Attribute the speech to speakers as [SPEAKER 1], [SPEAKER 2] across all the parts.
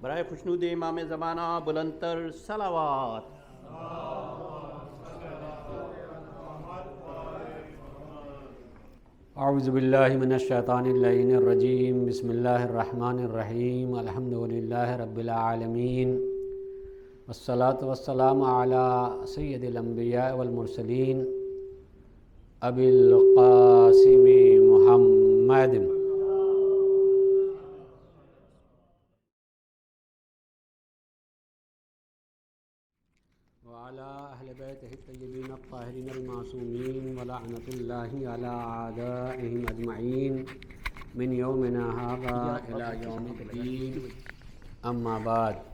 [SPEAKER 1] برائے خوشنود امام زمانہ بلندتر صلوات۔
[SPEAKER 2] اعوذ باللہ من الشیطان اللعین الرجیم، بسم اللہ الرحمن الرحیم، الحمدللہ رب العالمین، والصلاة والسلام علی سید الانبیاء والمرسلین ابی القاسم محمد وعلی اہل بیتہ الطیبین الطاہرین المعصومین ولعنۃ اللہ علی اعدائہم اجمعین من یومنا ھذا الی یوم الدین، اما بعد،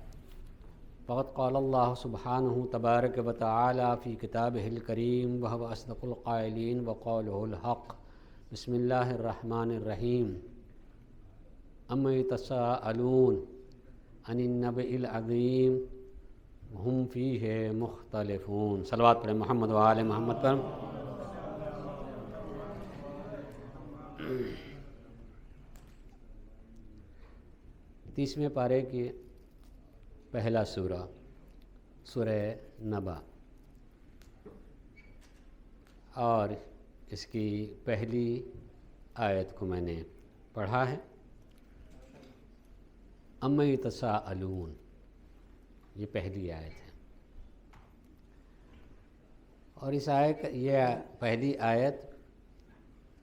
[SPEAKER 2] فقد قال اللہ سبحانہ تبارک و تعالی فی کتابہ الکریم وہو اصدق القائلین وقولہ الحق۔ بسم اللہ الرحمن الرحیم۔ اما یتساءلون عن النبأ العظیم ہم فیہ مختلفون۔ صلوات پڑھیں محمد و آل محمد پر۔ تیسویں پارے کی پہلا سورہ، سورہ نبا، اور اس کی پہلی آیت کو میں نے پڑھا ہے۔ اما یتساءلون، یہ پہلی آیت ہے، اور اس یہ پہلی آیت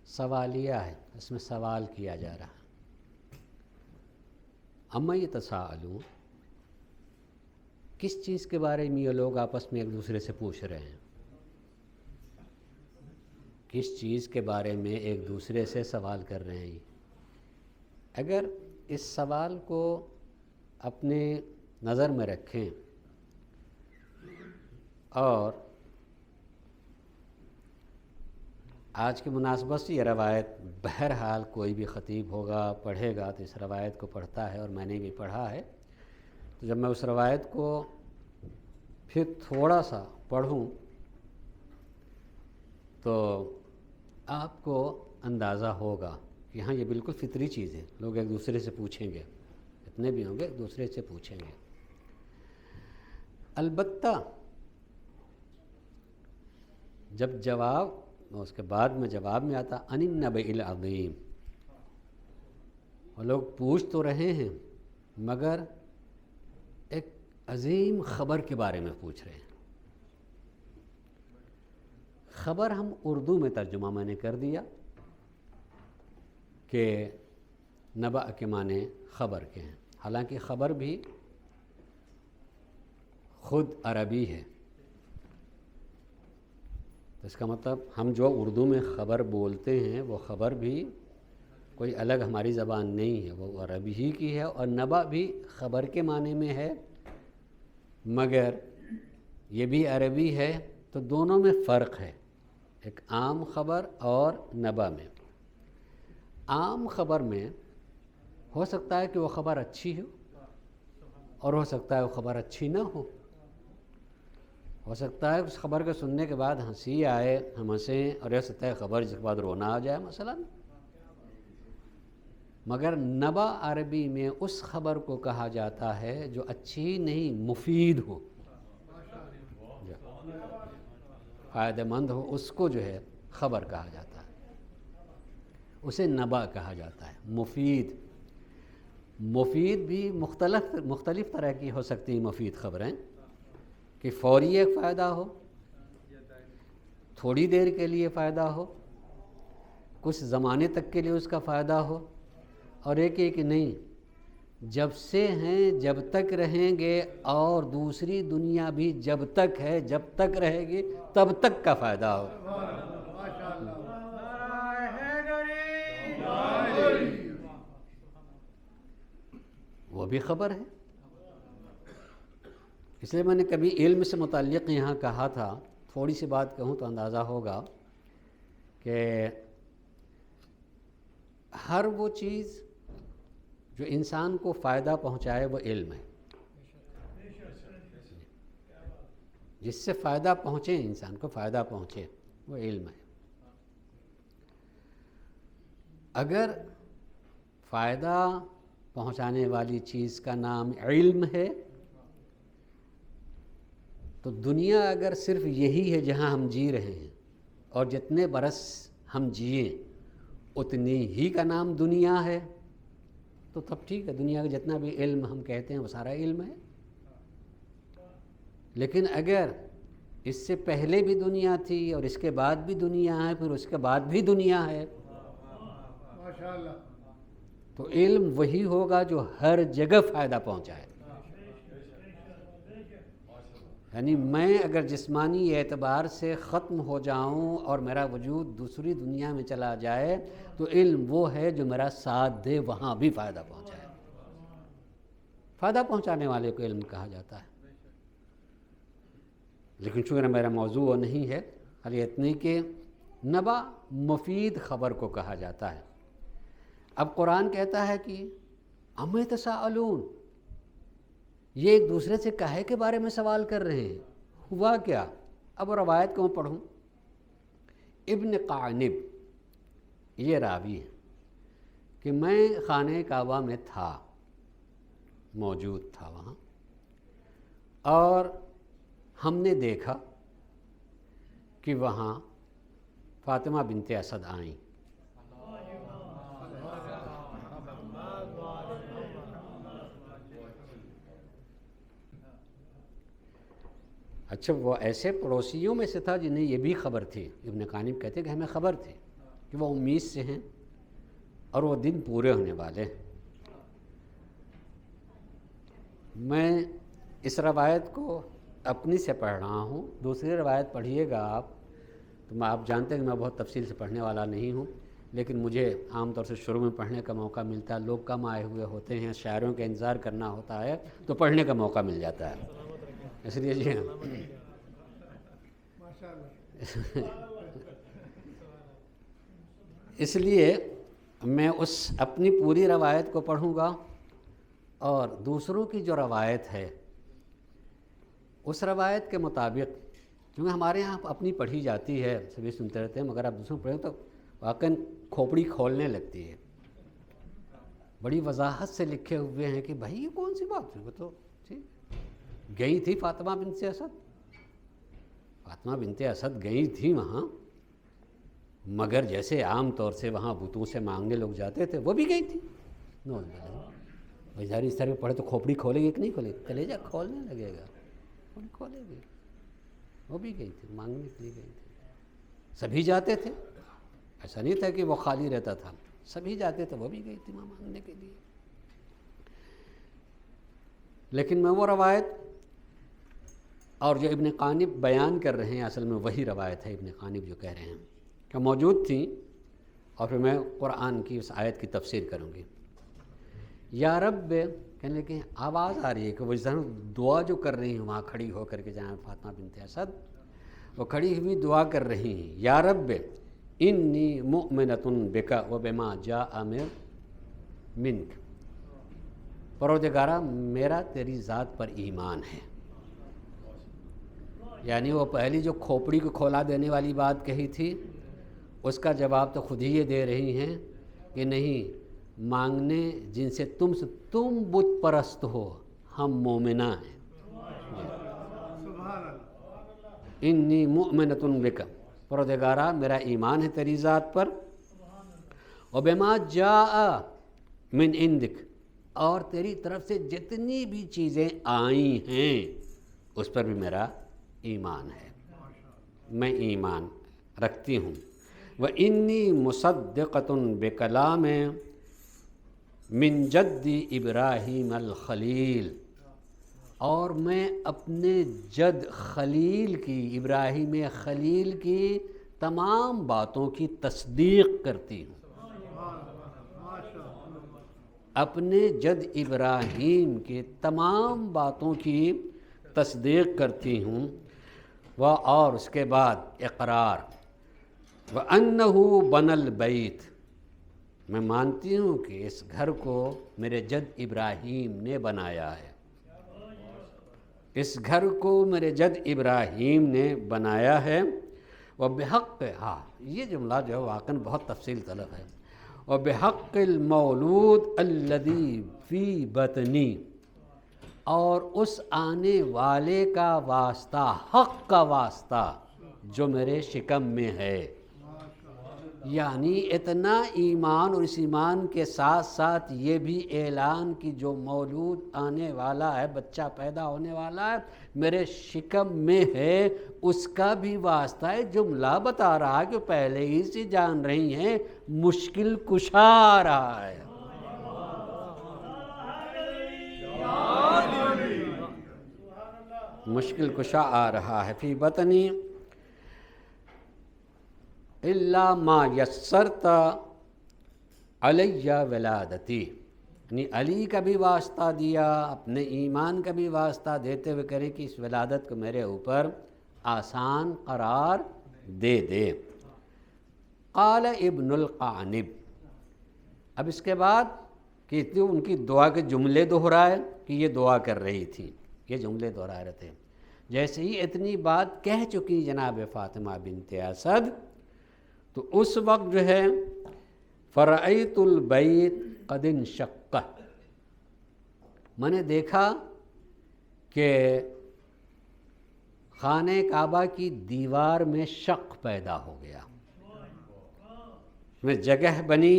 [SPEAKER 2] سوالیہ ہے، اس میں سوال کیا جا رہا ہے۔ اما یتساءلون، کس چیز کے بارے میں یہ لوگ آپس میں ایک دوسرے سے پوچھ رہے ہیں؟ کس چیز کے بارے میں ایک دوسرے سے سوال کر رہے ہیں؟ اگر اس سوال کو اپنے نظر میں رکھیں اور آج کی مناسبت سے یہ روایت، بہرحال کوئی بھی خطیب ہوگا پڑھے گا تو اس روایت کو پڑھتا ہے، اور میں نے بھی پڑھا ہے، تو جب میں اس روایت کو پھر تھوڑا سا پڑھوں تو آپ کو اندازہ ہوگا کہ ہاں یہ بالکل فطری چیز ہے، لوگ ایک دوسرے سے پوچھیں گے، اتنے بھی ہوں گے ایک دوسرے سے پوچھیں گے۔ البتہ جب جواب، اس کے بعد میں جواب میں آتا عن النبأ العظیم، اور لوگ پوچھ تو رہے ہیں مگر ایک عظیم خبر کے بارے میں پوچھ رہے ہیں۔ خبر ہم اردو میں ترجمہ میں نے کر دیا کہ نبأ کے معنی خبر کے ہیں، حالانکہ خبر بھی خود عربی ہے، تو اس کا مطلب ہم جو اردو میں خبر بولتے ہیں وہ خبر بھی کوئی الگ ہماری زبان نہیں ہے، وہ عربی ہی کی ہے، اور نبأ بھی خبر کے معنی میں ہے، مگر یہ بھی عربی ہے، تو دونوں میں فرق ہے، ایک عام خبر اور نبأ میں۔ عام خبر میں ہو سکتا ہے کہ وہ خبر اچھی ہو، اور ہو سکتا ہے وہ خبر اچھی نہ ہو سکتا ہے اس خبر کو سننے کے بعد ہنسی آئے، ہم ہنسیں، اور ہو سکتا ہے خبر جس کے بعد رونا آ جائے مثلا۔ مگر نبأ عربی میں اس خبر کو کہا جاتا ہے جو اچھی نہیں، مفید ہو، فائدہ مند ہو، اس کو جو ہے خبر کہا جاتا ہے، اسے نبأ کہا جاتا ہے۔ مفید بھی مختلف طرح کی ہو سکتی ہیں مفید خبریں، کہ فوری ایک فائدہ ہو، تھوڑی دیر کے لیے فائدہ ہو، کچھ زمانے تک کے لیے اس کا فائدہ ہو، اور ایک نہیں، جب سے ہیں جب تک رہیں گے، اور دوسری دنیا بھی جب تک ہے، جب تک رہے گی تب تک کا فائدہ ہو۔ وہ بھی خبر ہے۔ اس لیے میں نے کبھی علم سے متعلق یہاں کہا تھا، تھوڑی سی بات کہوں تو اندازہ ہوگا کہ ہر وہ چیز جو انسان کو فائدہ پہنچائے وہ علم ہے، جس سے فائدہ پہنچے، انسان کو فائدہ پہنچے، وہ علم ہے۔ اگر فائدہ پہنچانے والی چیز کا نام علم ہے، تو دنیا اگر صرف یہی ہے جہاں ہم جی رہے ہیں اور جتنے برس ہم جئیں اتنی ہی کا نام دنیا ہے، تو تب ٹھیک ہے، دنیا کا جتنا بھی علم ہم کہتے ہیں وہ سارا علم ہے۔ لیکن اگر اس سے پہلے بھی دنیا تھی اور اس کے بعد بھی دنیا ہے، پھر اس کے بعد بھی دنیا ہے،
[SPEAKER 3] ماشاءاللہ،
[SPEAKER 2] تو علم وہی ہوگا جو ہر جگہ فائدہ پہنچائے۔ یعنی میں اگر جسمانی اعتبار سے ختم ہو جاؤں اور میرا وجود دوسری دنیا میں چلا جائے تو علم وہ ہے جو میرا ساتھ دے، وہاں بھی فائدہ پہنچائے۔ فائدہ پہنچانے والے کو علم کہا جاتا ہے۔ لیکن چونکہ میرا موضوع وہ نہیں ہے، خالی اتنی کہ نبا مفید خبر کو کہا جاتا ہے۔ اب قرآن کہتا ہے کہ ام یتساءلون، یہ ایک دوسرے سے کاہے کے بارے میں سوال کر رہے ہیں، ہوا کیا؟ اب روایت کو میں پڑھوں۔ ابن قعنب یہ راوی ہے کہ میں خانہ کعبہ میں تھا، موجود تھا وہاں، اور ہم نے دیکھا کہ وہاں فاطمہ بنت اسد آئیں۔ اچھا، وہ ایسے پڑوسیوں میں سے تھا جنہیں یہ بھی خبر تھی، ابن قانب کہتے ہیں کہ ہمیں خبر تھی کہ وہ امید سے ہیں اور وہ دن پورے ہونے والے ہیں۔ میں اس روایت کو اپنی سے پڑھ رہا ہوں، دوسری روایت پڑھیے گا آپ تو آپ جانتے ہیں کہ میں بہت تفصیل سے پڑھنے والا نہیں ہوں، لیکن مجھے عام طور سے شروع میں پڑھنے کا موقع ملتا ہے، لوگ کم آئے ہوئے ہوتے ہیں، شاعروں کا انتظار کرنا ہوتا ہے تو پڑھنے کا موقع مل جاتا ہے، اس لیے جی ہاں اس لیے میں اس اپنی پوری روایت کو پڑھوں گا اور دوسروں کی جو روایت ہے اس روایت کے مطابق، کیونکہ ہمارے یہاں اپنی پڑھی جاتی ہے، سبھی سنتے رہتے ہیں، مگر آپ دوسروں پڑھیں تو واقعاً کھوپڑی کھولنے لگتی ہے۔ بڑی وضاحت سے لکھے ہوئے ہیں کہ بھائی یہ کون سی بات ہے، وہ تو گئی تھی فاطمہ بنت اسد، فاطمہ بنت اسد گئی تھی وہاں، مگر جیسے عام طور سے وہاں بتوں سے مانگنے لوگ جاتے تھے وہ بھی گئی تھی۔ ظاہر اس طرح پڑھے تو کھوپڑی کھولے گی کہ نہیں کھولے گی، کلیجہ کھولنے لگے گا، کھولے گی۔ وہ بھی گئی تھی، مانگنے کے لیے گئی تھی، سبھی جاتے تھے، ایسا نہیں تھا کہ وہ خالی رہتا تھا، سبھی جاتے تھے، وہ بھی گئی تھی وہاں مانگنے کے لیے۔ لیکن میں وہ روایت اور جو ابن قانب بیان کر رہے ہیں اصل میں وہی روایت ہے، ابن قانب جو کہہ رہے ہیں کہ موجود تھیں، اور پھر میں قرآن کی اس آیت کی تفسیر کروں گی۔ یا رب کہنے لگے، آواز آ رہی ہے کہ وہ دعا جو کر رہی ہیں وہاں کھڑی ہو کر کے، جہاں فاطمہ بنت اسد وہ کھڑی ہوئی دعا کر رہی ہیں، یا رب انی مؤمنۃ بک وبما جاء منک، پروردگارا میرا تیری ذات پر ایمان ہے۔ یعنی وہ پہلی جو کھوپڑی کو کھولا دینے والی بات کہی تھی اس کا جواب تو خود ہی یہ دے رہی ہیں کہ نہیں، مانگنے جن سے تم بت پرست ہو، ہم مومنہ ہیں۔ انی مؤمنۃ بک، پروردگارا میرا ایمان ہے تیری ذات پر، وبما جاء من عندک، اور تیری طرف سے جتنی بھی چیزیں آئی ہیں اس پر بھی میرا ایمان ہے، میں ایمان رکھتی ہوں۔ وَإِنِّي مُصَدِّقَةٌ بِكَلَامٍ مِّن جَدِّ ابراہیم الخلیل، اور میں اپنے جد خلیل کی، ابراہیم خلیل کی تمام باتوں کی تصدیق کرتی ہوں، اپنے جد ابراہیم کے تمام باتوں کی تصدیق کرتی ہوں۔ اور اس کے بعد اقرار، وَأَنَّهُ بَنَى الْبَيْتِ، میں مانتی ہوں کہ اس گھر کو میرے جد ابراہیم نے بنایا ہے، اس گھر کو میرے جد ابراہیم نے بنایا ہے۔ وَبِحَقِّ، یہ جملہ جو ہے واقعاً بہت تفصیل طلب ہے، وبحق المولود الذی فی بطنی، اور اس آنے والے کا واسطہ، حق کا واسطہ جو میرے شکم میں ہے۔ یعنی اتنا ایمان، اور اس ایمان کے ساتھ ساتھ یہ بھی اعلان کہ جو مولود آنے والا ہے، بچہ پیدا ہونے والا ہے، میرے شکم میں ہے، اس کا بھی واسطہ ہے۔ جملہ بتا رہا ہے کہ پہلے ہی سے جان رہی ہیں مشکل کشا آ رہا ہے۔ مشکل کشا آ رہا ہے۔ فی بطنی الا ما یسرت علی ولادتی، یعنی علی کا بھی واسطہ دیا، اپنے ایمان کا بھی واسطہ دیتے ہوئے کرے کہ اس ولادت کو میرے اوپر آسان قرار دے دے۔ قال ابن القعنب، اب اس کے بعد کہ ان کی دعا کے جملے دہرائے کہ یہ دعا کر رہی تھی، یہ جملے دہرا رہے تھے۔ جیسے ہی اتنی بات کہہ چکی جناب فاطمہ بنت اسد، تو اس وقت جو ہے فرأیت البیت قد انشق، میں نے دیکھا کہ خانہ کعبہ کی دیوار میں شق پیدا ہو گیا، میں جگہ بنی،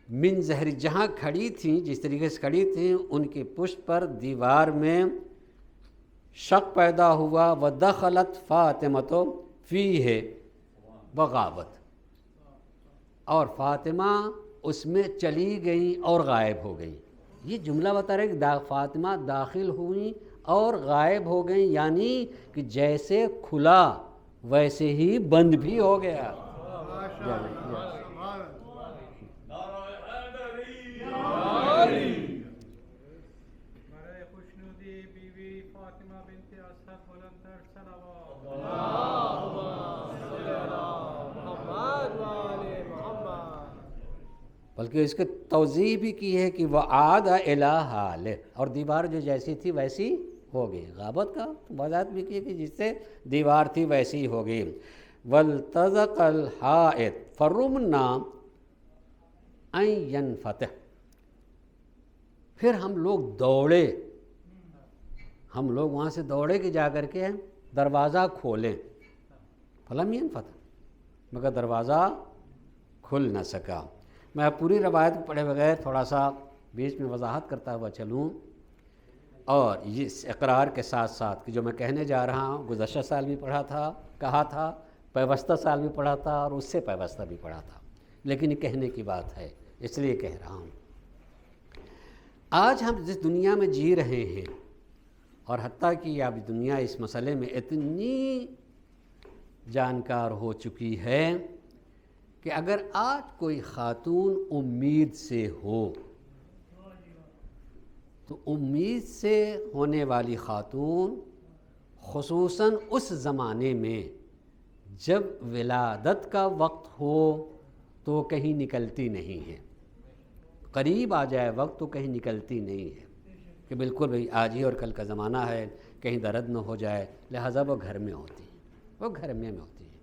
[SPEAKER 2] من ظہر، جہاں کھڑی تھیں، جس طریقے سے کھڑی تھیں ان کی پشت پر دیوار میں شق پیدا ہوا۔ ودخلت فاطمۃ فیہ وغابت، اور فاطمہ اس میں چلی گئیں اور غائب ہو گئیں۔ یہ جملہ بتا رہے کہ فاطمہ داخل ہوئیں اور غائب ہو گئیں، یعنی کہ جیسے کھلا ویسے ہی بند بھی ہو گیا۔ بلکہ اس کی توضیح بھی کی ہے کہ وعاد الی حالہ، اور دیوار جو جیسی تھی ویسی ہو گئی۔ غابت کا وضاحت بھی کی کہ جس سے دیوار تھی ویسی ہو گئی۔ والتزق الحائط فرمنا ان ينفتح، پھر ہم لوگ دوڑے، ہم لوگ وہاں سے دوڑے کہ جا کر کے دروازہ کھولیں۔ فلم ينفتح، مگر دروازہ کھل نہ سکا۔ میں پوری روایت کو پڑھے بغیر تھوڑا سا بیچ میں وضاحت کرتا ہوا چلوں، اور اس اقرار کے ساتھ ساتھ کہ جو میں کہنے جا رہا ہوں گزشتہ سال بھی پڑھا تھا، کہا تھا، پیوستہ سال بھی پڑھا تھا، اور اس سے پیوستہ بھی پڑھا تھا، لیکن یہ کہنے کی بات ہے اس لیے کہہ رہا ہوں۔ آج ہم جس دنیا میں جی رہے ہیں، اور حتیٰ کہ اب دنیا اس مسئلے میں اتنی جانکار ہو چکی ہے کہ اگر آج کوئی خاتون امید سے ہو، تو امید سے ہونے والی خاتون خصوصاً اس زمانے میں جب ولادت کا وقت ہو تو کہیں نکلتی نہیں ہے، قریب آ جائے وقت تو کہیں نکلتی نہیں ہے کہ بالکل بھئی آج ہی اور کل کا زمانہ ہے، کہیں درد نہ ہو جائے، لہٰذا وہ گھر میں ہوتی ہیں، وہ گھر میں ہوتی ہیں۔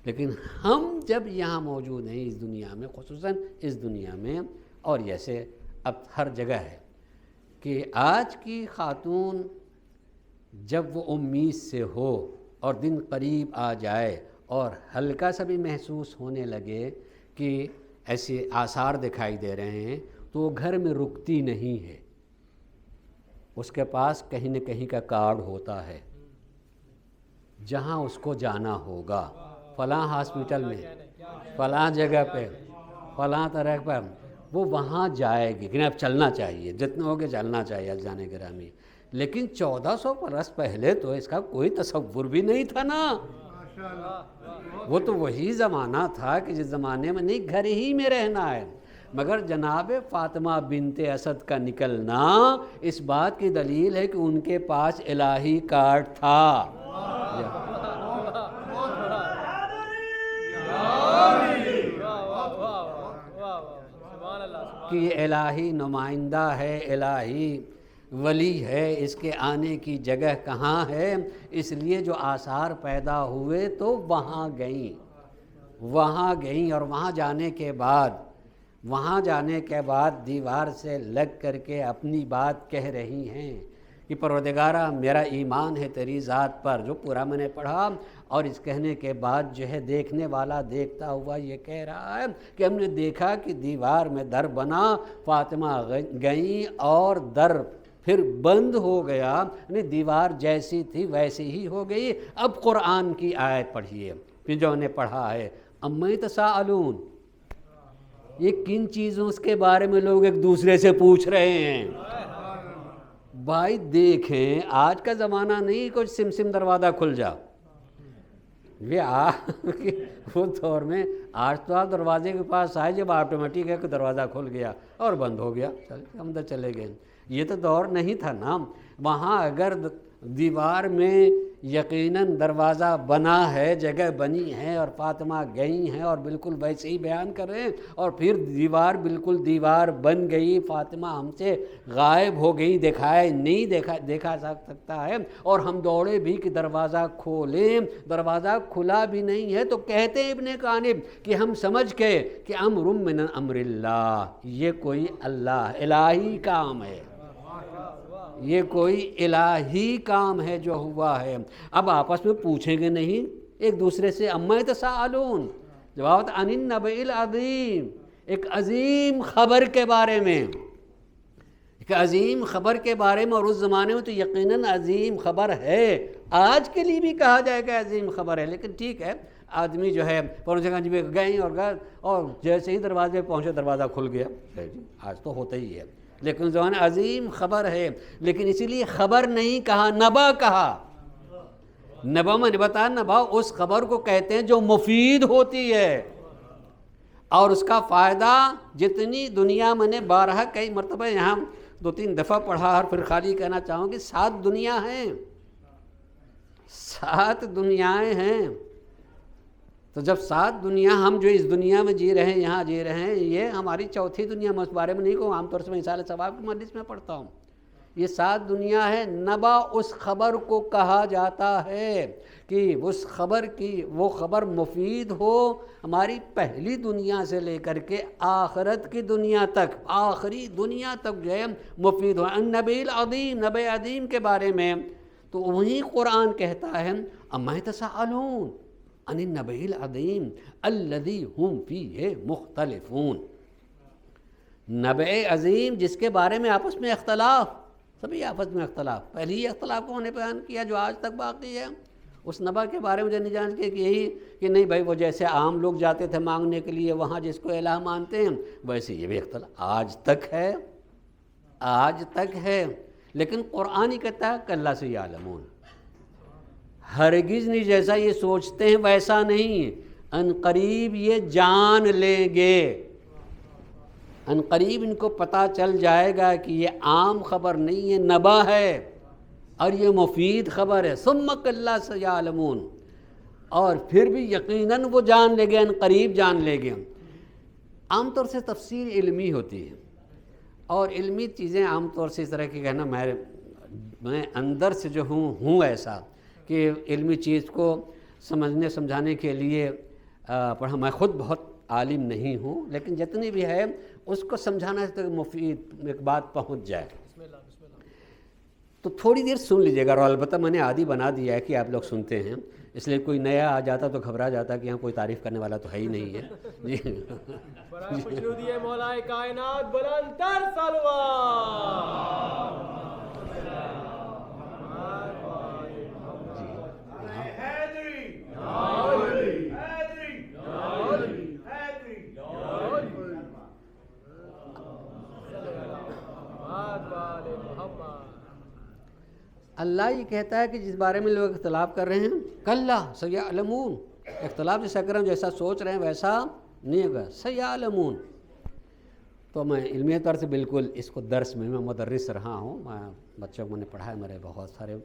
[SPEAKER 2] لیکن ہم جب یہاں موجود ہیں اس دنیا میں، خصوصاً اس دنیا میں، اور جیسے اب ہر جگہ ہے کہ آج کی خاتون جب وہ امید سے ہو اور دن قریب آ جائے اور ہلکا سا بھی محسوس ہونے لگے کہ ایسے آثار دکھائی دے رہے ہیں، تو وہ گھر میں رکتی نہیں ہے، اس کے پاس کہیں نہ کہیں کا کارڈ ہوتا ہے جہاں اس کو جانا ہوگا، فلاں ہاسپٹل میں، فلاں جگہ پہ، فلاں طرح پر، وہ وہاں جائے گی۔ لیکن اب چلنا چاہیے، جتنا ہوگا چلنا چاہیے جانے گرامی۔ لیکن 1400 برس پہلے تو اس کا کوئی تصور بھی نہیں تھا نا، وہ تو وہی زمانہ تھا کہ جس زمانے میں نہیں، گھر ہی میں رہنا ہے۔ مگر جناب فاطمہ بنت اسد کا نکلنا اس بات کی دلیل ہے کہ ان کے پاس الہی کارڈ تھا، کہ یہ الہی نمائندہ ہے، الہی ولی ہے، اس کے آنے کی جگہ کہاں ہے، اس لیے جو آثار پیدا ہوئے تو وہاں گئیں، اور وہاں جانے کے بعد وہاں جانے کے بعد دیوار سے لگ کر کے اپنی بات کہہ رہی ہیں کہ پروردگارہ میرا ایمان ہے تیری ذات پر، جو پورا میں نے پڑھا، اور اس کہنے کے بعد جو ہے دیکھنے والا دیکھتا ہوا یہ کہہ رہا ہے کہ ہم نے دیکھا کہ دیوار میں در بنا، فاطمہ گئیں اور در پھر بند ہو گیا، یعنی دیوار جیسی تھی ویسی ہی ہو گئی۔ اب قرآن کی آیت پڑھیے پھر جو نے پڑھا ہے، اما یتساءلون، یہ کن چیزوں کے بارے میں لوگ ایک دوسرے سے پوچھ رہے ہیں؟ بھائی دیکھیں، آج کا زمانہ نہیں کچھ سم سم دروازہ کھل جا، وہ دور میں آج تو آپ دروازے کے پاس آئے جب آٹومیٹک ہے کہ دروازہ کھل گیا اور بند ہو گیا، چل اندر چلے گئے۔ یہ تو دور نہیں تھا نا، وہاں اگر دیوار میں یقیناً دروازہ بنا ہے، جگہ بنی ہے اور فاطمہ گئی ہیں اور بالکل ویسے ہی بیان کر رہے ہیں، اور پھر دیوار بالکل دیوار بن گئی، فاطمہ ہم سے غائب ہو گئی، دکھائے نہیں دیکھا سکتا ہے، اور ہم دوڑے بھی کہ دروازہ کھولیں، دروازہ کھلا بھی نہیں ہے، تو کہتے ہیں ابن قانب کہ ہم سمجھ کے کہ امر من امر اللہ، یہ کوئی اللہ الہی کام ہے، یہ کوئی الہی کام ہے جو ہوا ہے۔ اب آپس میں پوچھیں گے نہیں ایک دوسرے سے، اما یتساءلون، جواب عن النبأ العظیم، ایک عظیم خبر کے بارے میں، ایک عظیم خبر کے بارے میں، اور اس زمانے میں تو یقیناً عظیم خبر ہے، آج کے لیے بھی کہا جائے کہ عظیم خبر ہے، لیکن ٹھیک ہے آدمی جو ہے پہنچے جی گئے اور جیسے ہی دروازے پہنچے دروازہ کھل گیا، آج تو ہوتا ہی ہے، لیکن زبان عظیم خبر ہے، لیکن اسی لیے خبر نہیں کہا، نبا کہا۔ نبا میں نے بتایا، نبا اس خبر کو کہتے ہیں جو مفید ہوتی ہے، اور اس کا فائدہ جتنی دنیا میں نے بارہا کئی مرتبہ یہاں 2-3 دفعہ پڑھا، اور پھر خالی کہنا چاہوں کہ 7 دنیا ہیں، 7 دنیایں ہیں، تو جب 7 دنیا، ہم جو اس دنیا میں جی رہے ہیں، یہاں جی رہے ہیں، یہ ہماری چوتھی دنیا، میں اس بارے میں نہیں کہوں، عام طور سے میں اصالہ ثواب کی مجلس میں پڑھتا ہوں، یہ 7 دنیا ہے۔ نبا اس خبر کو کہا جاتا ہے کہ اس خبر کی وہ خبر مفید ہو، ہماری پہلی دنیا سے لے کر کے آخرت کی دنیا تک، آخری دنیا تک جو ہے مفید ہو۔ النبی العظیم، نبی عظیم کے بارے میں تو وہی قرآن کہتا ہے اما یتساءلون عن النبأ العظیم الذی هم فیہ مختلفون، نبأ عظیم جس کے بارے میں آپس میں اختلاف، سبھی آپس میں اختلاف، پہلے ہی اختلاف کو نے بیان کیا جو آج تک باقی ہے، اس نبا کے بارے میں نہیں جان کے کہ یہی کہ نہیں بھائی وہ جیسے عام لوگ جاتے تھے مانگنے کے لیے وہاں جس کو الہ مانتے ہیں، ویسے یہ بھی اختلاف آج تک ہے، آج تک ہے، لیکن قرآن ہی کہتا ہے کلا سیعلمون، ہرگز نہیں جیسا یہ سوچتے ہیں ویسا نہیں، ان قریب یہ جان لیں گے، ان قریب ان کو پتہ چل جائے گا کہ یہ عام خبر نہیں ہے، نبا ہے اور یہ مفید خبر ہے۔ ثم کلا سیعلمون، اور پھر بھی یقیناً وہ جان لے گے، ان قریب جان لے گے۔ عام طور سے تفسیر علمی ہوتی ہے، اور علمی چیزیں عام طور سے اس طرح کی کہنا، میں اندر سے جو ہوں ایسا کہ علمی چیز کو سمجھنے سمجھانے کے لیے پڑھا، میں خود بہت عالم نہیں ہوں، لیکن جتنی بھی ہے اس کو سمجھانا ہے تو مفید ایک بات پہنچ جائے، تو تھوڑی دیر سن لیجیے گا، اور البتہ میں نے عادی بنا دیا ہے کہ آپ لوگ سنتے ہیں، اس لیے کوئی نیا آ جاتا تو گھبرا جاتا کہ یہاں کوئی تعریف کرنے والا تو ہے ہی نہیں ہے۔ جی
[SPEAKER 4] برائے خوشنودی مولا کائنات بلند تر صلوات۔
[SPEAKER 2] اللہ یہ کہتا ہے کہ جس بارے میں لوگ اختلاف کر رہے ہیں، کلا سیعلمون، اختلاف جیسا کر رہے ہیں، جیسا سوچ رہے ہیں ویسا نہیں ہوگا، سیعلمون۔ تو میں علمی طور سے بالکل اس کو درس میں مدرس رہا ہوں، میں بچوں کو میں نے پڑھایا، میرے بہت سارے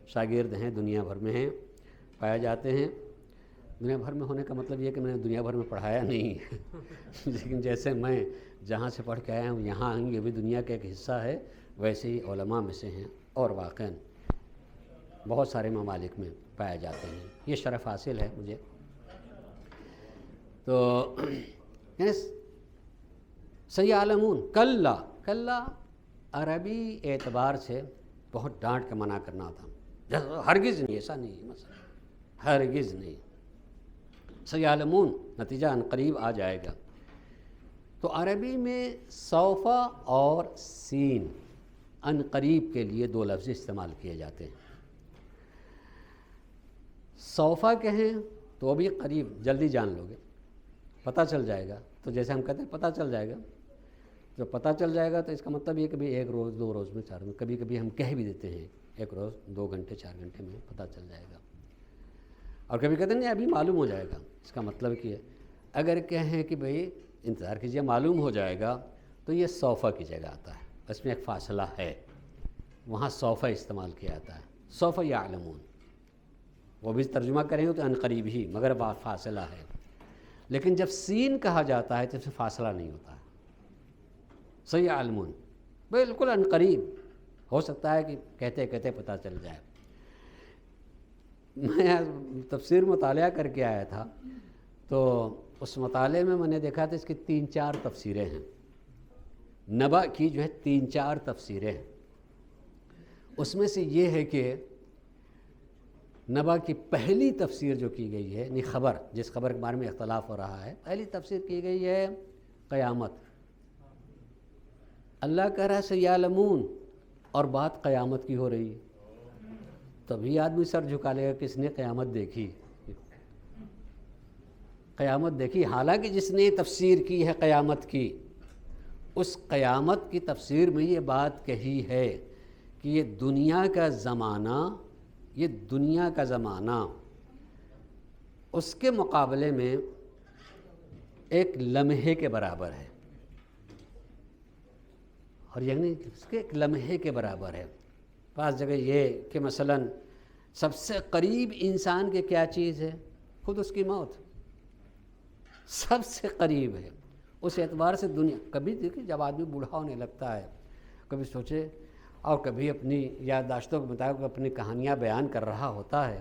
[SPEAKER 2] شاگرد ہیں، دنیا بھر میں ہیں، پائے جاتے ہیں۔ دنیا بھر میں ہونے کا مطلب یہ کہ میں نے دنیا بھر میں پڑھایا نہیں ہے، لیکن جیسے میں جہاں سے پڑھ کے آیا ہوں یہاں یہ بھی دنیا کا ایک حصہ ہے، ویسے ہی علماء میں سے ہیں، اور واقعاً بہت سارے ممالک میں پائے جاتے ہیں، یہ شرف حاصل ہے مجھے۔ تو سیعلمون، کلا، کلا عربی اعتبار سے بہت ڈانٹ کے منع کرنا ہوتا، ہرگز نہیں، ایسا نہیں ہے مسئلہ، ہرگز نہیں۔ سیعلمون نتیجہ ان قریب آ جائے گا۔ تو عربی میں سوف اور سین ان قریب کے لیے دو لفظ استعمال کیے جاتے ہیں۔ سوف کہیں تو وہ بھی قریب، جلدی جان لو گے، پتہ چل جائے گا، تو جیسے ہم کہتے ہیں پتہ چل جائے گا، جو پتہ چل جائے گا تو اس کا مطلب یہ کہ بھی ایک روز، 2 روز میں، 4 میں، کبھی کبھی ہم کہہ بھی دیتے ہیں ایک روز 2 گھنٹے 4 گھنٹے میں پتہ چل جائے گا، اور کبھی کہتے ہیں نہیں ابھی معلوم ہو جائے گا۔ اس کا مطلب کیا ہے، اگر کہیں کہ بھئی انتظار کیجیے معلوم ہو جائے گا، تو یہ سوف کی جگہ آتا ہے، اس میں ایک فاصلہ ہے، وہاں سوف استعمال کیا جاتا ہے، سوف یعلمون، وہ بھی ترجمہ کریں گے تو ان قریب ہی، مگر فاصلہ ہے۔ لیکن جب سین کہا جاتا ہے تو اس میں فاصلہ نہیں ہوتا ہے، سیعلمون بالکل ان قریب، ہو سکتا ہے کہ کہتے کہتے پتہ چل جائے۔ میں تفسیر مطالعہ کر کے آیا تھا، تو اس مطالعے میں نے دیکھا تھا اس کی 3-4 تفسیریں ہیں، نبأ کی جو ہے 3-4 تفسیریں ہیں۔ اس میں سے یہ ہے کہ نبأ کی پہلی تفسیر جو کی گئی ہے، یعنی خبر، جس خبر کے بارے میں اختلاف ہو رہا ہے، پہلی تفسیر کی گئی ہے قیامت۔ اللہ کہہ رہا ہے سیعلمون، اور بات قیامت کی ہو رہی ہے، تبھی آدمی سر جھکا لے گا کس نے قیامت دیکھی، قیامت دیکھی، حالانکہ جس نے تفسیر کی ہے قیامت کی، اس قیامت کی تفسیر میں یہ بات کہی ہے کہ یہ دنیا کا زمانہ، یہ دنیا کا زمانہ اس کے مقابلے میں ایک لمحے کے برابر ہے، اور یعنی اس کے ایک لمحے کے برابر ہے۔ بعض جگہ یہ کہ مثلا سب سے قریب انسان کے کیا چیز ہے، خود اس کی موت سب سے قریب ہے۔ اس اعتبار سے دنیا، کبھی دیکھیں جب آدمی بوڑھا ہونے لگتا ہے، کبھی سوچے، اور کبھی اپنی یادداشتوں کے مطابق اپنی کہانیاں بیان کر رہا ہوتا ہے،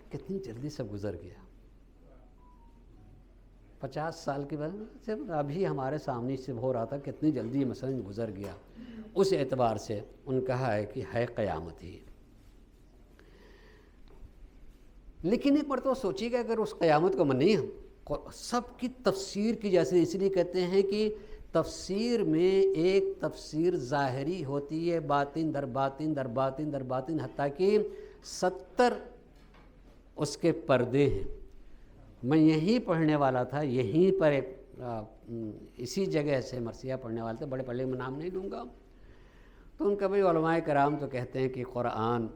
[SPEAKER 2] کتنی جلدی سب گزر گیا، 50 سال کے بعد ابھی ہمارے سامنے سے ہو رہا تھا، کتنی جلدی مثلا گزر گیا۔ اس اعتبار سے ان کہا ہے کہ ہے قیامت ہی۔ لیکن ایک مرتبہ سوچیے گا، اگر اس قیامت کو نہیں، سب کی تفسیر کی جیسے، اس لیے کہتے ہیں کہ تفسیر میں ایک تفسیر ظاہری ہوتی ہے، باطن در باطن در باطن در باطن، حتیٰ کہ 70 اس کے پردے ہیں۔ میں یہیں پڑھنے والا تھا، یہیں پر ایک اسی جگہ سے مرثیہ پڑھنے والے تھے، بڑے پڑھے میں نام نہیں لوں گا، تو ان کا بھی علماء کرام تو کہتے ہیں کہ قرآن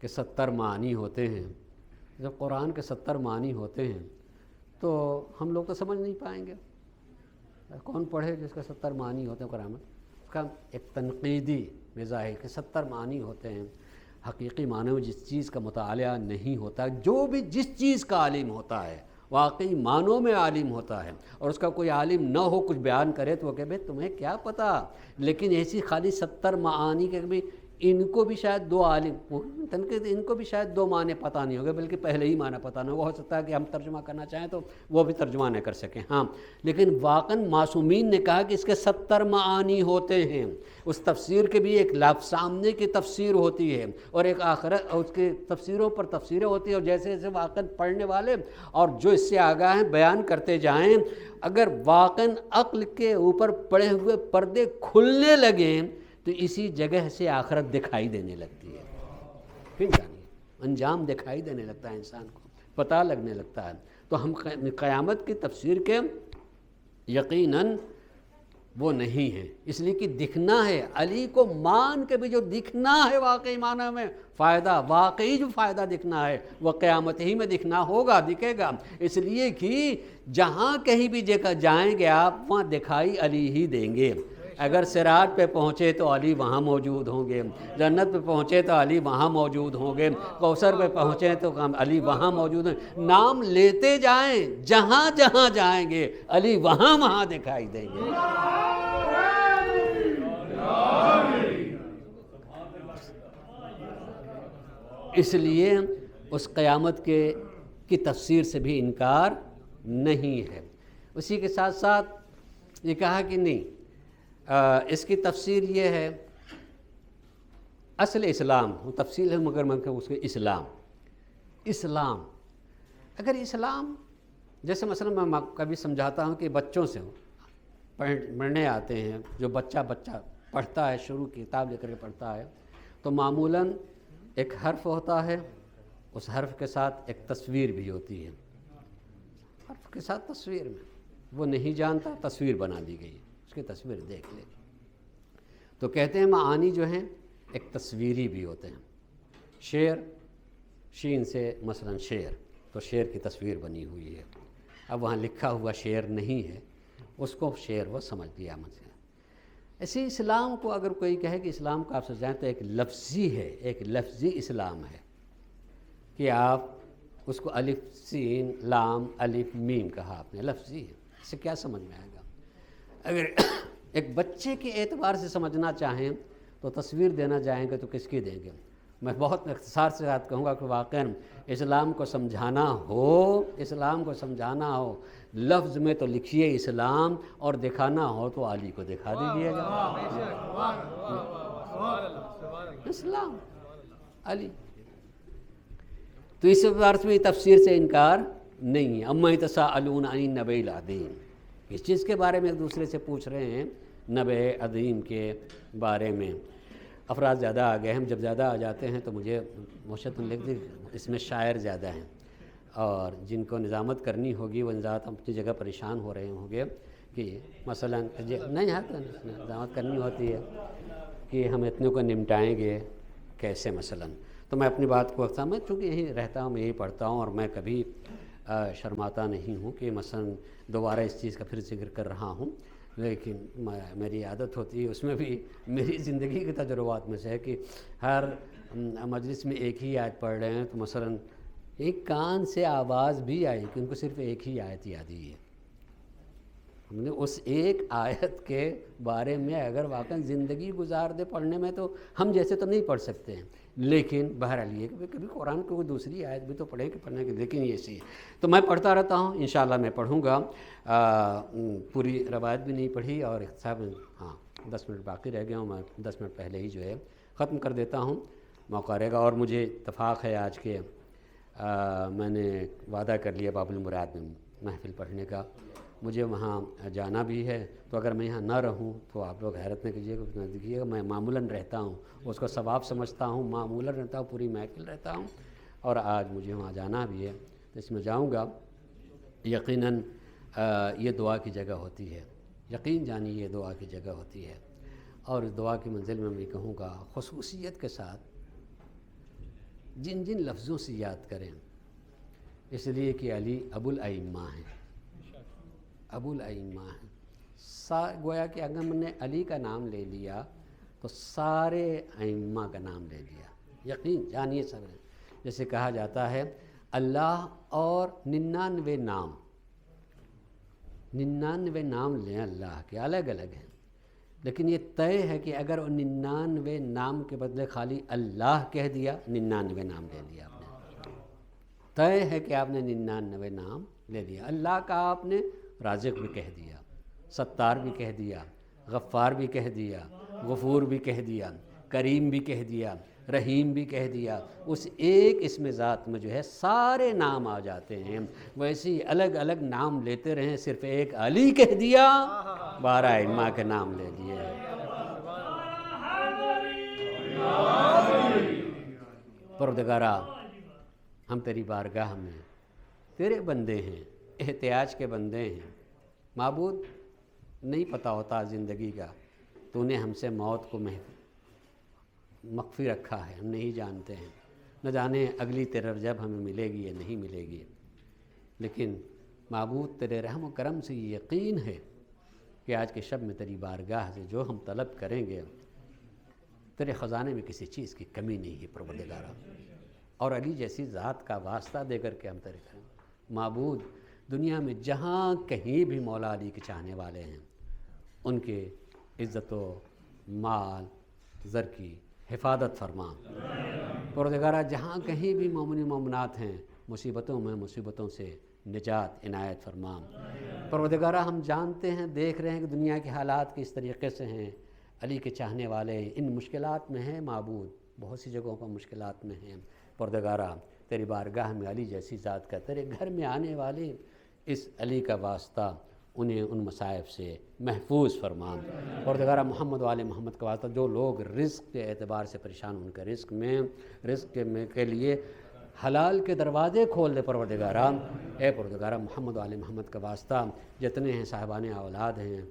[SPEAKER 2] کے 70 معنی ہوتے ہیں۔ جب قرآن کے 70 معنی ہوتے ہیں تو ہم لوگ تو سمجھ نہیں پائیں گے، کون پڑھے جس کا 70 معنی ہوتے ہیں قرآن میں؟ اس کا ایک تنقیدی مزاج ہے کہ 70 معنی ہوتے ہیں، حقیقی معنی میں جس چیز کا مطالعہ نہیں ہوتا، جو بھی جس چیز کا عالم ہوتا ہے واقعی معنوں میں عالم ہوتا ہے، اور اس کا کوئی عالم نہ ہو کچھ بیان کرے تو وہ کہ بھئی تمہیں کیا پتہ، لیکن ایسی خالی 70 معانی کے بھی ان کو بھی شاید 2 عالم تنقید، ان کو بھی شاید 2 معنی پتہ نہیں ہوگے، بلکہ پہلے ہی معنی پتہ نہ ہو سکتا ہے کہ ہم ترجمہ کرنا چاہیں تو وہ بھی ترجمہ نہ کر سکیں۔ ہاں، لیکن واقعاً معصومین نے کہا کہ اس کے 70 معانی ہوتے ہیں، اس تفسیر کے بھی ایک لفظ سامنے کی تفسیر ہوتی ہے، اور ایک آخرت، اس کے تفسیروں پر تفسیریں ہوتی ہیں، اور جیسے جیسے واقعاً پڑھنے والے اور جو اس سے آگاہ ہیں بیان کرتے جائیں، اگر واقعاً عقل کے اوپر پڑے ہوئے پردے کھلنے لگیں تو اسی جگہ سے آخرت دکھائی دینے لگتی ہے، پھر جانیے انجام دکھائی دینے لگتا ہے، انسان کو پتہ لگنے لگتا ہے۔ تو ہم قیامت کی تفسیر کے یقیناً وہ نہیں ہے، اس لیے کہ دکھنا ہے، علی کو مان کے بھی جو دکھنا ہے واقعی معنی میں فائدہ، واقعی جو فائدہ دکھنا ہے وہ قیامت ہی میں دکھنا ہوگا، دکھے گا، اس لیے کہ جہاں کہیں بھی جگہ جائیں گے آپ وہاں دکھائی علی ہی دیں گے۔ اگر صراط پہ پہنچے تو علی وہاں موجود ہوں گے، جنت پہ پہنچے تو علی وہاں موجود ہوں گے، کوثر پہ پہنچے تو علی وہاں موجود ہیں، نام لیتے جائیں، جہاں جہاں جائیں گے علی وہاں وہاں دکھائی دیں گے۔ اس لیے اس قیامت کی تفسیر سے بھی انکار نہیں ہے۔ اسی کے ساتھ ساتھ یہ کہا کہ نہیں، اس کی تفسیر یہ ہے، اصل اسلام وہ تفصیل ہے مگر میں اس کے اسلام اگر اسلام جیسے مثلا میں کبھی سمجھاتا ہوں کہ بچوں سے پڑھنے آتے ہیں، جو بچہ پڑھتا ہے، شروع کی کتاب لے کر کے پڑھتا ہے، تو معمولاً ایک حرف ہوتا ہے، اس حرف کے ساتھ ایک تصویر بھی ہوتی ہے، حرف کے ساتھ تصویر میں وہ نہیں جانتا، تصویر بنا دی گئی، اس کی تصویر دیکھ لے۔ تو کہتے ہیں معانی جو ہیں ایک تصویری بھی ہوتے ہیں۔ شعر، شین سے مثلا شعر، تو شعر کی تصویر بنی ہوئی ہے، اب وہاں لکھا ہوا شعر نہیں ہے، اس کو شعر وہ سمجھ لیا مجھے۔ ایسے اسلام کو اگر کوئی کہے کہ اسلام کو آپ سمجھائیں تو ایک لفظی ہے، ایک لفظی اسلام ہے کہ آپ اس کو الف سین لام الف میم کہا آپ نے، لفظی ہے، اس سے کیا سمجھ میں آئے گا؟ اگر ایک بچے کے اعتبار سے سمجھنا چاہیں تو تصویر دینا چاہیں گے تو کس کی دیں گے؟ میں بہت اختصار سے بات کہوں گا کہ واقعاً اسلام کو سمجھانا ہو لفظ میں تو لکھیے اسلام، اور دکھانا ہو تو علی کو دکھا دیجیے گا، اسلام علی۔ تو اس اعتبار سے تفسیر سے انکار نہیں ہے۔ اما یتساءلون عن النبأ العظیم، اس چیز کے بارے میں ایک دوسرے سے پوچھ رہے ہیں، نبأ عظیم کے بارے میں۔ افراد زیادہ آ گئے ہیں، جب زیادہ آ جاتے ہیں تو مجھے موشت لکھ دی، اس میں شاعر زیادہ ہیں، اور جن کو نظامت کرنی ہوگی وہ اپنی جگہ پریشان ہو رہے ہوں گے کہ مثلا نہیں ہے تو نظامت کرنی ہوتی ہے کہ ہم اتنے کو نمٹائیں گے کیسے مثلا۔ تو میں اپنی بات کو اکثر، میں چونکہ یہیں رہتا ہوں، میں یہی پڑھتا ہوں، اور میں کبھی شرماتا نہیں ہوں کہ مثلا دوبارہ اس چیز کا پھر ذکر کر رہا ہوں، لیکن میری عادت ہوتی ہے، اس میں بھی میری زندگی کے تجربات میں سے ہے کہ ہر مجلس میں ایک ہی آیت پڑھ رہے ہیں تو مثلا ایک کان سے آواز بھی آئی کہ ان کو صرف ایک ہی آیت یاد ہی ہے، ہم نے اس ایک آیت کے بارے میں اگر واقعا زندگی گزار دے پڑھنے میں تو ہم جیسے تو نہیں پڑھ سکتے ہیں، لیکن بہرحال یہ کہ کبھی قرآن کو کوئی دوسری آیت بھی تو پڑھیں کہ پڑھنے کی، لیکن یہ سی ہے تو میں پڑھتا رہتا ہوں، انشاءاللہ میں پڑھوں گا۔ پوری روایت بھی نہیں پڑھی، اور صاحب 10 منٹ باقی رہ گئے ہوں، میں 10 منٹ پہلے ہی جو ہے ختم کر دیتا ہوں، موقع رہے گا۔ اور مجھے اتفاق ہے آج کے میں نے وعدہ کر لیا باب المراد میں محفل پڑھنے کا، مجھے وہاں جانا بھی ہے، تو اگر میں یہاں نہ رہوں تو آپ لوگ حیرت نہ کیجیے گا، نہ دیکھیے گا، میں معمولاً رہتا ہوں، اس کو ثواب سمجھتا ہوں، معمولاً رہتا ہوں، پوری محفل رہتا ہوں، اور آج مجھے وہاں جانا بھی ہے تو اس میں جاؤں گا۔ یقیناً یہ دعا کی جگہ ہوتی ہے، یقین جانیے یہ دعا کی جگہ ہوتی ہے، اور اس دعا کی منزل میں بھی کہوں گا خصوصیت کے ساتھ جن جن لفظوں سے یاد کریں، اس لیے کہ علی ابو الائمہ ہیں، ابو الائمہ ہیں، گویا کہ اگر ہم نے علی کا نام لے لیا تو سارے ائمہ کا نام لے لیا، یقین جانیے سب۔ جیسے کہا جاتا ہے اللہ اور 99 نام لیں اللہ کے، الگ الگ ہیں، لیکن یہ طے ہے کہ اگر 99 نام کے بدلے خالی اللہ کہہ دیا، 99 نام لے لیا آپ نے، طے ہے کہ آپ نے 99 نام لے لیا۔ اللہ کا آپ نے رازق بھی کہہ دیا، ستار بھی کہہ دیا، غفار بھی کہہ دیا، غفور بھی کہہ دیا، کریم بھی کہہ دیا، رحیم بھی کہہ دیا، اس ایک اسم ذات میں جو ہے سارے نام آ جاتے ہیں۔ ویسے ہی الگ الگ نام لیتے رہیں، صرف ایک علی کہہ دیا، 12 ائمہ کے نام لے لیے۔ پروردگارا، ہم تیری بارگاہ میں تیرے بندے ہیں، احتیاج کے بندے ہیں، معبود نہیں پتہ ہوتا زندگی کا، تو نے ہم سے موت کو مخفی رکھا ہے، ہم نہیں جانتے ہیں، نہ جانے اگلی تیرے جب ہمیں ملے گی یا نہیں ملے گی، لیکن معبود تیرے رحم و کرم سے یہ یقین ہے کہ آج کے شب میں تیری بارگاہ سے جو ہم طلب کریں گے، تیرے خزانے میں کسی چیز کی کمی نہیں ہے پروردگارا، اور علی جیسی ذات کا واسطہ دے کر کے ہم تیرے کریں۔ معبود دنیا میں جہاں کہیں بھی مولا علی کے چاہنے والے ہیں، ان کے عزت و مال زر کی حفاظت فرما پروردگارا، جہاں کہیں بھی مومن مومنات ہیں، مصیبتوں میں مصیبتوں سے نجات عنایت فرما پروردگارہ ہم جانتے ہیں، دیکھ رہے ہیں کہ دنیا کے حالات کس طریقے سے ہیں، علی کے چاہنے والے ان مشکلات میں ہیں معبود، بہت سی جگہوں پر مشکلات میں ہیں۔ پروردگارہ تیری بارگاہ میں علی جیسی ذات کا، تیرے گھر میں آنے والے اس علی کا واسطہ انہیں ان مصائب سے محفوظ فرما۔ پروردگارہ محمد و آل محمد کا واسطہ جو لوگ رزق کے اعتبار سے پریشان، ان کے رزق کے لیے حلال کے دروازے کھول دے پروردگارہ۔ اے پروردگارہ محمد و آل محمد کا واسطہ جتنے ہیں صاحبان اولاد ہیں،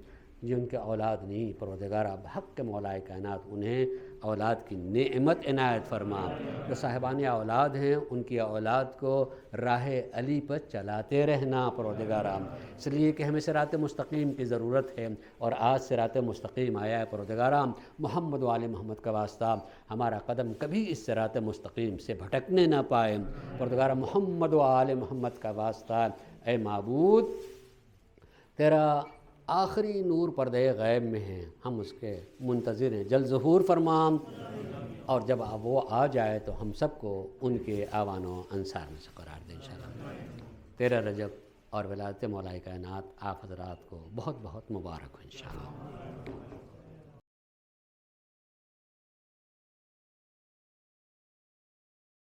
[SPEAKER 2] جن کے اولاد نہیں، پروردگارہ بحق کے مولا کائنات انہیں اولاد کی نعمت عنایت فرما۔ جو صاحبان اولاد ہیں ان کی اولاد کو راہ علی پر چلاتے رہنا پروردگارہ، اس لیے کہ ہمیں صراط مستقیم کی ضرورت ہے، اور آج صراط مستقیم آیا ہے پروردگارہ۔ محمد و آل محمد کا واسطہ ہمارا قدم کبھی اس صراط مستقیم سے بھٹکنے نہ پائے پروردگارہ۔ محمد و آل محمد کا واسطہ اے معبود، تیرا آخری نور پردے غیب میں ہیں، ہم اس کے منتظر ہیں، جلد ظہور فرما، اور جب وہ آ جائے تو ہم سب کو ان کے آوان و انصار میں سے قرار دے انشاءاللہ۔ 13 رجب اور ولادت مولا کائنات آپ حضرات کو بہت بہت مبارک ہو انشاءاللہ۔